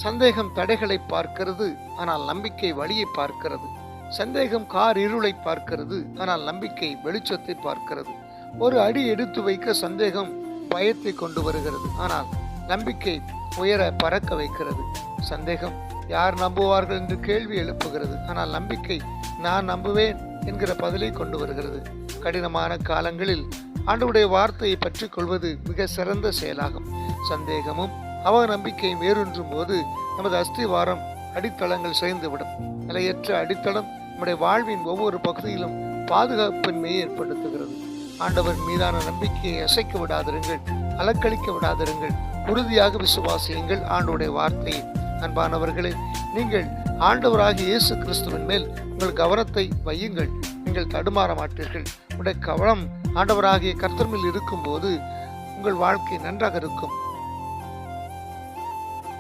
சந்தேகம் தடைகளை பார்க்கிறது, ஆனால் நம்பிக்கை வழியை பார்க்கிறது. சந்தேகம் கார் இருளை பார்க்கிறது, ஆனால் நம்பிக்கை வெளிச்சத்தை பார்க்கிறது. ஒரு அடி எடுத்து வைக்க சந்தேகம் பயத்தை கொண்டு வருகிறது, ஆனால் நம்பிக்கை உயர பறக்க வைக்கிறது. சந்தேகம் யார் நம்புவார்கள் என்று கேள்வி எழுப்புகிறது, ஆனால் நம்பிக்கை நான் நம்புவேன் என்கிற பதிலை கொண்டு வருகிறது. கடினமான காலங்களில் ஆண்டவருடைய வார்த்தையை பற்றி கொள்வது மிக சிறந்த செயலாகும். சந்தேகமும் அவநம்பிக்கையும் வேரூன்றும் போது நமது அஸ்திவாரம் அடித்தளங்கள் சிதைந்துவிடும். நிலையற்ற அடித்தளம் நம்முடைய வாழ்வின் ஒவ்வொரு பகுதியிலும் பாதுகாப்பின்மையை ஏற்படுத்துகிறது. ஆண்டவர் மீதான நம்பிக்கையை அசைக்க விடாதிருங்கள், அலக்களிக்க விடாதிருங்கள். உறுதியாக விசுவாசியுங்கள் ஆண்டவருடைய வார்த்தையை. அன்பானவர்களே, நீங்கள் ஆண்டவராகிய இயேசு கிறிஸ்துவின் மேல் உங்கள் கவனத்தை வையுங்கள். நீங்கள் தடுமாற மாட்டீர்கள். உங்களுடைய கவனம் ஆண்டவராகிய கர்த்தர் மேல் இருக்கும் போது உங்கள் வாழ்க்கை நன்றாக இருக்கும்.